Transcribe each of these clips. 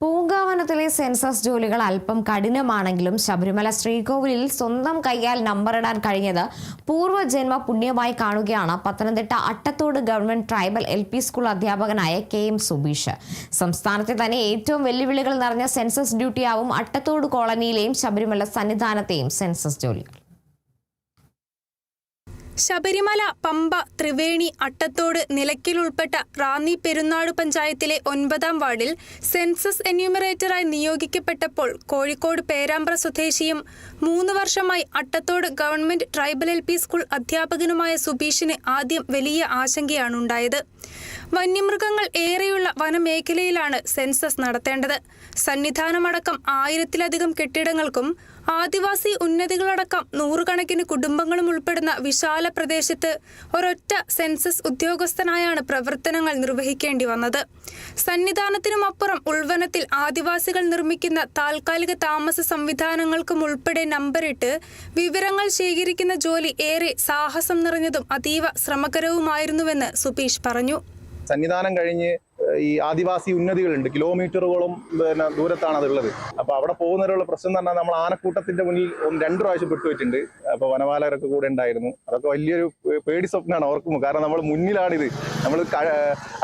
പൂങ്കാവനത്തിലെ census ജോലികൾ അല്പം കഠിനമാണെങ്കിലും ശബരിമല ശ്രീകോവിലിൽ സ്വന്തം കൈയാൽ നമ്പറിടാൻ കഴിഞ്ഞത് പൂർവ്വജന്മ പുണ്യമായി കാണുകയാണ് Pathanamthitta Attathodu government tribal LP school അധ്യാപകനായ KM സുബീഷ്. സംസ്ഥാനത്തെ തന്നെ ഏറ്റവും വെല്ലുവിളികൾ നിറഞ്ഞ സെൻസസ് ഡ്യൂട്ടിയാവും അട്ടത്തോട് കോളനിയിലെയും ശബരിമല സന്നിധാനത്തെയും സെൻസസ് ജോലികൾ. ശബരിമല, പമ്പ, ത്രിവേണി, അട്ടത്തോട്, നിലയ്ക്കൽ ഉൾപ്പെട്ട റാന്നി പെരുന്നാട് പഞ്ചായത്തിലെ 9-ാം വാർഡിൽ സെൻസസ് എന്യൂമറേറ്ററായി നിയോഗിക്കപ്പെട്ടപ്പോൾ കോഴിക്കോട് പേരാമ്പ്ര സ്വദേശിയും 3 വർഷമായി Attathodu government tribal LP school അധ്യാപകനുമായ സുബീഷിന് ആദ്യം വലിയ ആശങ്കയാണുണ്ടായത്. വന്യമൃഗങ്ങൾ ഏറെയുള്ള വനമേഖലയിലാണ് സെൻസസ് നടത്തേണ്ടത്. സന്നിധാനമടക്കം 1000-ലധികം കെട്ടിടങ്ങൾക്കും ആദിവാസി ഉന്നതികളടക്കം 100 കണക്കിന് കുടുംബങ്ങളും ഉൾപ്പെടുന്ന വിശാല പ്രദേശത്ത് ഒരൊറ്റ സെൻസസ് ഉദ്യോഗസ്ഥനായാണ് പ്രവർത്തനങ്ങൾ നിർവഹിക്കേണ്ടി വന്നത്. സന്നിധാനത്തിനുമപ്പുറം ഉൾവനത്തിൽ ആദിവാസികൾ നിർമ്മിക്കുന്ന താൽക്കാലിക താമസ സംവിധാനങ്ങൾക്കും ഉൾപ്പെടെ നമ്പറിട്ട് വിവരങ്ങൾ ശേഖരിക്കുന്ന ജോലി ഏറെ സാഹസം നിറഞ്ഞതും അതീവ ശ്രമകരവുമായിരുന്നുവെന്ന് സുബീഷ് പറഞ്ഞു. സന്നിധാനം കഴിഞ്ഞ് ഈ ആദിവാസി ഉന്നതികളുണ്ട്, കിലോമീറ്ററുകളും ദൂരത്താണ് അതുള്ളത്. അപ്പോൾ അവിടെ പോകുന്നതിനുള്ള പ്രശ്നം എന്ന് പറഞ്ഞാൽ നമ്മൾ ആനക്കൂട്ടത്തിന്റെ മുന്നിൽ 2 പ്രാവശ്യം പെട്ടുപോയിട്ടുണ്ട്. അപ്പോൾ വനപാലകരൊക്കെ കൂടെ ഉണ്ടായിരുന്നു. അതൊക്കെ വലിയൊരു പേടി സ്വപ്നമാണ് ഓർക്കുമ്പോൾ. കാരണം നമ്മൾ മുന്നിലാണിത്.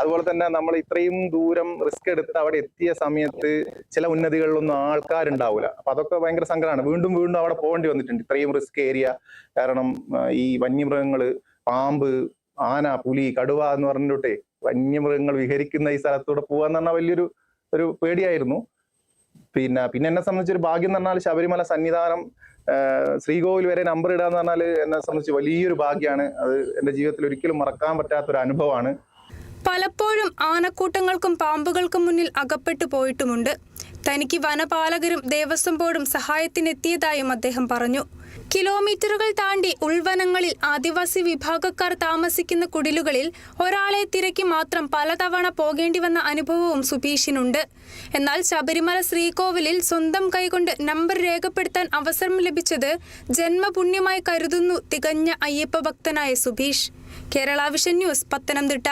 അതുപോലെ തന്നെ നമ്മൾ ഇത്രയും ദൂരം റിസ്ക് എടുത്ത് അവിടെ എത്തിയ സമയത്ത് ചില ഉന്നതികളിലൊന്നും ആൾക്കാരുണ്ടാവില്ല. അപ്പൊ അതൊക്കെ ഭയങ്കര സങ്കടമാണ്. വീണ്ടും അവിടെ പോകേണ്ടി വന്നിട്ടുണ്ട്. ഇത്രയും റിസ്ക് ഏരിയ കാരണം ഈ വന്യമൃഗങ്ങള്, പാമ്പ്, ആന, പുലി, കടുവ എന്ന് പറഞ്ഞിട്ടേ വന്യമൃഗങ്ങൾ വിഹരിക്കുന്ന ഈ സ്ഥലത്തൂടെ പോകാന്ന് പറഞ്ഞാൽ വലിയൊരു പേടിയായിരുന്നു. പിന്നെ എന്നെ സംബന്ധിച്ചൊരു ഭാഗ്യം എന്ന് പറഞ്ഞാൽ ശബരിമല സന്നിധാനം ശ്രീകോവിൽ വരെ നമ്പർ ഇടാന്ന് പറഞ്ഞാൽ എന്നെ സംബന്ധിച്ച് വലിയൊരു ഭാഗ്യമാണ്. അത് എൻ്റെ ജീവിതത്തിൽ ഒരിക്കലും മറക്കാൻ പറ്റാത്തൊരു അനുഭവമാണ്. പലപ്പോഴും ആനക്കൂട്ടങ്ങൾക്കും പാമ്പുകൾക്കും മുന്നിൽ അകപ്പെട്ടു പോയിട്ടുമുണ്ട്. തനിക്ക് വനപാലകരും ദേവസ്വം ബോർഡും സഹായത്തിനെത്തിയതായും അദ്ദേഹം പറഞ്ഞു. കിലോമീറ്ററുകൾ താണ്ടി ഉൾവനങ്ങളിൽ ആദിവാസി വിഭാഗക്കാർ താമസിക്കുന്ന കുടിലുകളിൽ ഒരാളെ തിരക്കി മാത്രം പലതവണ പോകേണ്ടി വന്ന അനുഭവവും സുബീഷിനുണ്ട്. എന്നാൽ ശബരിമല ശ്രീകോവിലിൽ സ്വന്തം കൈകൊണ്ട് നമ്പർ രേഖപ്പെടുത്താൻ അവസരം ലഭിച്ചത് ജന്മപുണ്യമായി കരുതുന്നു തികഞ്ഞ അയ്യപ്പ ഭക്തനായ സുബീഷ്. Kerala vision news, Pathanamthitta.